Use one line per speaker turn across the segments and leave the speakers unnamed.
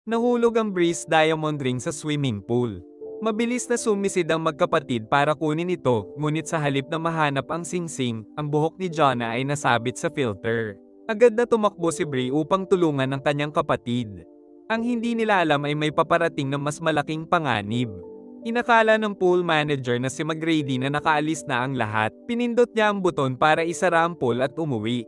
Nahulog ang Breeze diamond ring sa swimming pool. Mabilis na sumisid ang magkapatid para kunin ito, ngunit sa halip na mahanap ang singsing, ang buhok ni Jonah ay nasabit sa filter. Agad na tumakbo si Bree upang tulungan ang kanyang kapatid. Ang hindi nila alam ay may paparating na mas malaking panganib. Inakala ng pool manager na si McGrady na nakaalis na ang lahat, pinindot niya ang buton para isara ang pool at umuwi.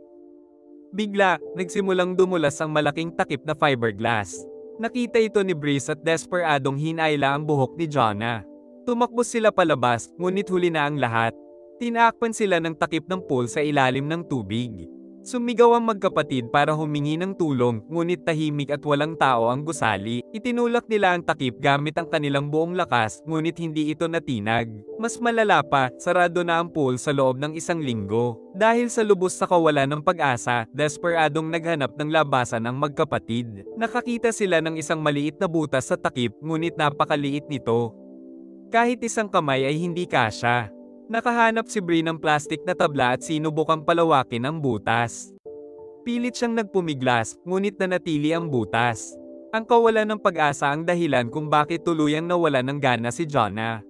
Bigla, nagsimulang dumulas ang malaking takip na fiberglass. Nakita ito ni Breeze at desperadong hinayla ang buhok ni Jonah. Tumakbo sila palabas, ngunit huli na ang lahat. Tinaakpan sila ng takip ng pool sa ilalim ng tubig. Sumigaw ang magkapatid para humingi ng tulong, ngunit tahimik at walang tao ang gusali. Itinulak nila ang takip gamit ang kanilang buong lakas, ngunit hindi ito natinag. Mas malala pa, sarado na ang pool sa loob ng 1 linggo. Dahil sa lubos na kawalan ng pag-asa, desperadong naghanap ng labasan ang magkapatid. Nakakita sila ng isang maliit na butas sa takip, ngunit napakaliit nito. Kahit isang kamay ay hindi kasya. Nakahanap si Bree ng plastik na tabla at sinubukang palawakin ang butas. Pilit siyang nagpumiglas, ngunit nanatili ang butas. Ang kawalan ng pag-asa ang dahilan kung bakit tuluyang nawalan ng gana si Jonah.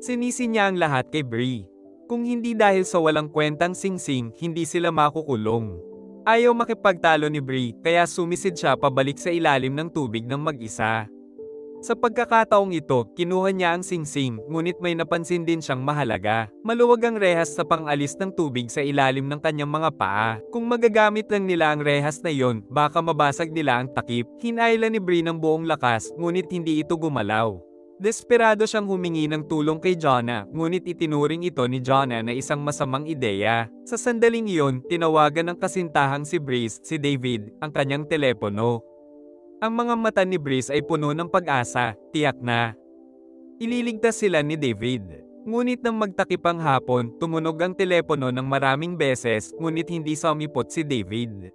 Sinisi niya ang lahat kay Bree. Kung hindi dahil sa walang kwentang singsing, hindi sila makukulong. Ayaw makipagtalo ni Bree, kaya sumisid siya pabalik sa ilalim ng tubig ng mag-isa. Sa pagkakataong ito, kinuha niya ang singsing, ngunit may napansin din siyang mahalaga. Maluwag ang rehas sa pang-alis ng tubig sa ilalim ng kanyang mga paa. Kung magagamit lang nila ang rehas na yon, baka mabasag nila ang takip. Hinayla ni Bree ng buong lakas, ngunit hindi ito gumalaw. Desperado siyang humingi ng tulong kay Jonah, ngunit itinuring ito ni Jonah na isang masamang ideya. Sa sandaling iyon, tinawagan ng kasintahang si Breeze, si David, ang kanyang telepono. Ang mga mata ni Breeze ay puno ng pag-asa, tiyak na ililigtas sila ni David. Ngunit nang magtakip ang hapon, tumunog ang telepono ng maraming beses, ngunit hindi sumipot si David.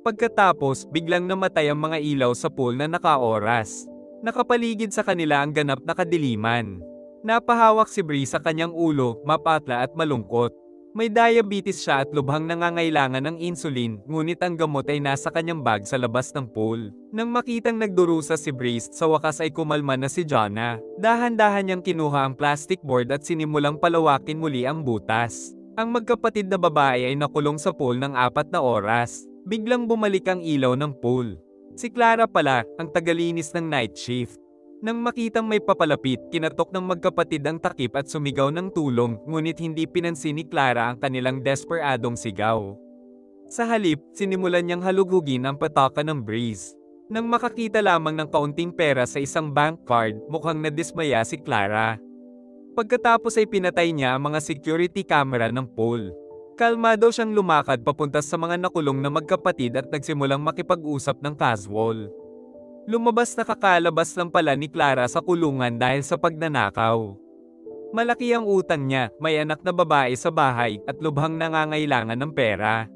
Pagkatapos, biglang namatay ang mga ilaw sa pool na naka-oras. Nakapaligid sa kanila ang ganap na kadiliman. Napahawak si Breeze sa kanyang ulo, mapatla at malungkot. May diabetes siya at lubhang nangangailangan ng insulin, ngunit ang gamot ay nasa kanyang bag sa labas ng pool. Nang makitang nagdurusa si Breeze, sa wakas ay kumalma na si Jonah. Dahan-dahan niyang kinuha ang plastic board at sinimulang palawakin muli ang butas. Ang magkapatid na babae ay nakulong sa pool ng 4 na oras. Biglang bumalik ang ilaw ng pool. Si Clara pala, ang tagalinis ng night shift. Nang makitang may papalapit, kinatok ng magkapatid ang takip at sumigaw ng tulong, ngunit hindi pinansin ni Clara ang kanilang desperadong sigaw. Sa halip, sinimulan niyang halughugin ang pataka ng Breeze. Nang makakita lamang ng kaunting pera sa isang bank card, mukhang nadismaya si Clara. Pagkatapos ay pinatay niya ang mga security camera ng pool. Kalmado siyang lumakad papunta sa mga nakulong na magkapatid at nagsimulang makipag-usap ng casual. Lumabas na kakalabas lang pala ni Clara sa kulungan dahil sa pagnanakaw. Malaki ang utang niya, may anak na babae sa bahay at lubhang nangangailangan ng pera.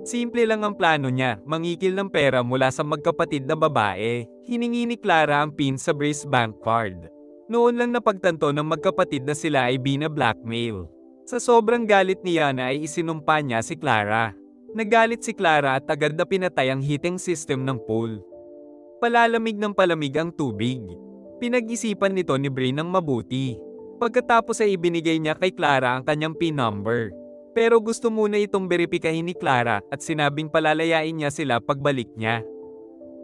Simple lang ang plano niya, mangikil ng pera mula sa magkapatid na babae. Hiningi ni Clara ang PIN sa Breeze bank card. Noon lang napagtanto ng magkapatid na sila ay bina-blackmail. Sa sobrang galit ni Yana ay isinumpa niya si Clara. Nagalit si Clara at agad na pinatay ang heating system ng pool. Palalamig ng palamig ang tubig. Pinag-isipan nito ni Bree ng mabuti. Pagkatapos ay ibinigay niya kay Clara ang kanyang PIN number. Pero gusto muna itong beripikahin ni Clara at sinabing palalayain niya sila pagbalik niya.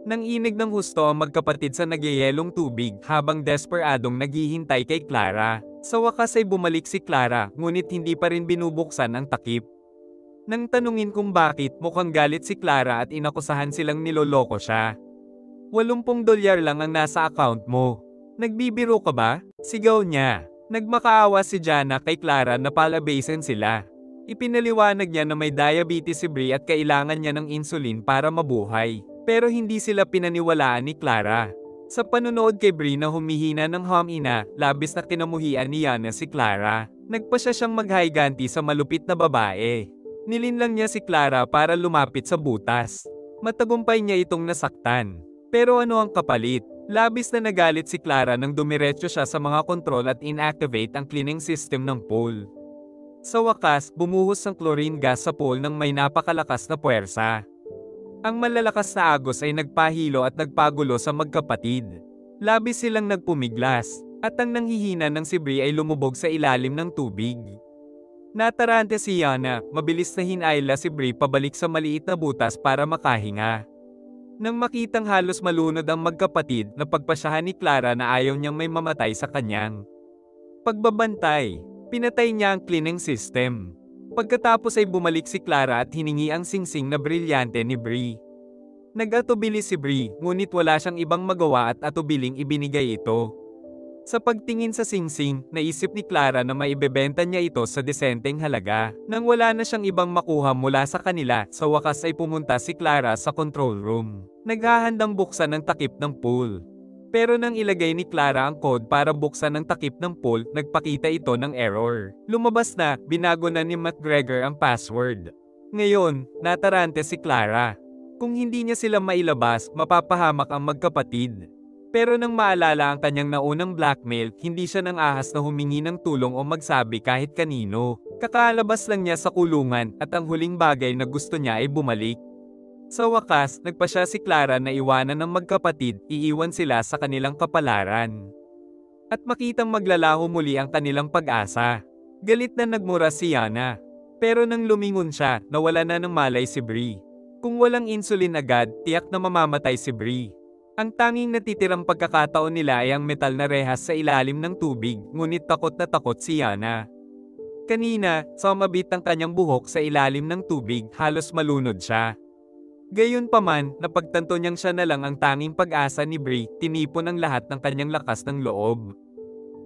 Nang inig ng husto ang magkapatid sa nagyayelong tubig habang desperadong naghihintay kay Clara. Sa wakas ay bumalik si Clara, ngunit hindi pa rin binubuksan ang takip. Nang tanungin kung bakit, mukhang galit si Clara at inakusahan silang niloloko siya. $80 lang ang nasa account mo. Nagbibiro ka ba? Sigaw niya. Nagmakaawa si Jana kay Clara na palabasin sila. Ipinaliwanag niya na may diabetes si Bree at kailangan niya ng insulin para mabuhay. Pero hindi sila pinaniwalaan ni Clara. Sa panunood kay Bree na humihina ng humina, labis na kinamuhian niya na si Clara. Nagpa siya siyang maghayganti sa malupit na babae. Nilinlang niya si Clara para lumapit sa butas. Matagumpay niya itong nasaktan. Pero ano ang kapalit? Labis na nagalit si Clara nang dumiretso siya sa mga kontrol at inactivate ang cleaning system ng pool. Sa wakas, bumuhos ang chlorine gas sa pool ng may napakalakas na puwersa. Ang malalakas na agos ay nagpahilo at nagpagulo sa magkapatid. Labis silang nagpumiglas, at ang nanghihina ng si Bree ay lumubog sa ilalim ng tubig. Natarante si Yana, mabilis na hinayla si Bree pabalik sa maliit na butas para makahinga. Nang makitang halos malunod ang magkapatid, napagpasyahan ni Clara na ayaw niyang may mamatay sa kanyang pagbabantay. Pinatay niya ang cleaning system. Pagkatapos ay bumalik si Clara at hiningi ang singsing na brilyante ni Bree. Nag-atubili si Bree, ngunit wala siyang ibang magawa at atubiling ibinigay ito. Sa pagtingin sa singsing, naisip ni Clara na maibebenta niya ito sa desenteng halaga. Nang wala na siyang ibang makuha mula sa kanila, sa wakas ay pumunta si Clara sa control room. Naghahandang buksan ang takip ng pool. Pero nang ilagay ni Clara ang code para buksan ang takip ng pool, nagpakita ito ng error. Lumabas na, binago na ni McGregor ang password. Ngayon, natarante si Clara. Kung hindi niya sila mailabas, mapapahamak ang magkapatid. Pero nang maalala ang kanyang naunang blackmail, hindi siya nang ahas na humingi ng tulong o magsabi kahit kanino. Kakalabas lang niya sa kulungan at ang huling bagay na gusto niya ay bumalik. Sa wakas, nagpasya si Clara na iwanan ng magkapatid, iiwan sila sa kanilang kapalaran. At makitang maglalaho muli ang kanilang pag-asa. Galit na nagmura si Yana. Pero nang lumingon siya, nawala na ng malay si Bree. Kung walang insulin agad, tiyak na mamamatay si Bree. Ang tanging natitirang pagkakataon nila ay ang metal na rehas sa ilalim ng tubig, ngunit takot na takot si Yana. Kanina, sumabit ang kanyang buhok sa ilalim ng tubig, halos malunod siya. Gayunpaman, napagtanto niyang siya na lang ang tanging pag-asa ni Bree, tinipon ang lahat ng kanyang lakas ng loob.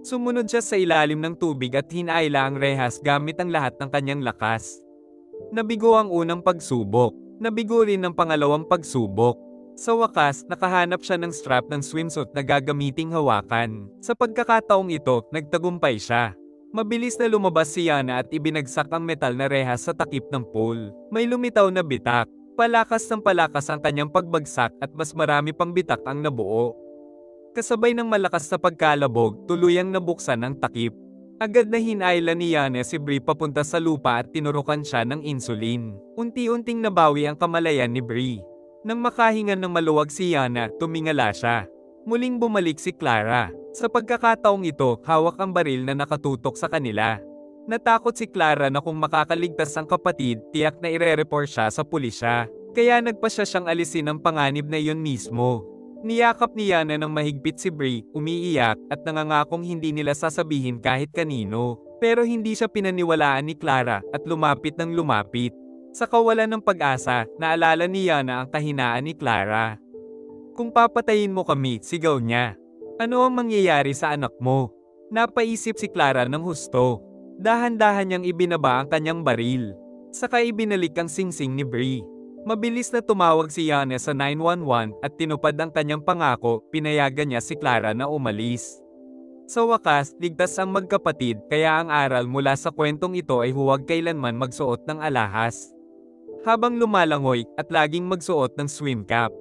Sumunod siya sa ilalim ng tubig at hinayla ang rehas gamit ang lahat ng kanyang lakas. Nabigo ang unang pagsubok, nabigo rin ang pangalawang pagsubok. Sa wakas, nakahanap siya ng strap ng swimsuit na gagamiting hawakan. Sa pagkakataong ito, nagtagumpay siya. Mabilis na lumabas si Yana at ibinagsak ang metal na rehas sa takip ng pool. May lumitaw na bitak. Palakas ng palakas ang kanyang pagbagsak at mas marami pang bitak ang nabuo. Kasabay ng malakas na pagkalabog, tuluyang nabuksan ang takip. Agad na hinayla ni Yana si Bree papunta sa lupa at tinurukan siya ng insulin. Unti-unting nabawi ang kamalayan ni Bree. Nang makahinga ng maluwag si Yana, tumingala siya. Muling bumalik si Clara. Sa pagkakataong ito, hawak ang baril na nakatutok sa kanila. Natakot si Clara na kung makakaligtas ang kapatid, tiyak na ire-report siya sa pulisya. Kaya nagpasya siyang alisin ang panganib na iyon mismo. Niyakap ni Yana ng mahigpit si Bree, umiiyak, at nangangakong hindi nila sasabihin kahit kanino. Pero hindi siya pinaniwalaan ni Clara at lumapit ng lumapit. Sa kawalan ng pag-asa, naalala ni Yana ang kahinaan ni Clara. Kung papatayin mo kami, sigaw niya. Ano ang mangyayari sa anak mo? Napaisip si Clara ng husto. Dahan-dahan niyang ibinaba ang kanyang baril. Saka ibinalik ang singsing ni Bree. Mabilis na tumawag si Yana sa 911 at tinupad ang kanyang pangako, pinayagan niya si Clara na umalis. Sa wakas, ligtas ang magkapatid, kaya ang aral mula sa kwentong ito ay huwag kailanman magsuot ng alahas habang lumalangoy at laging magsuot ng swim cap.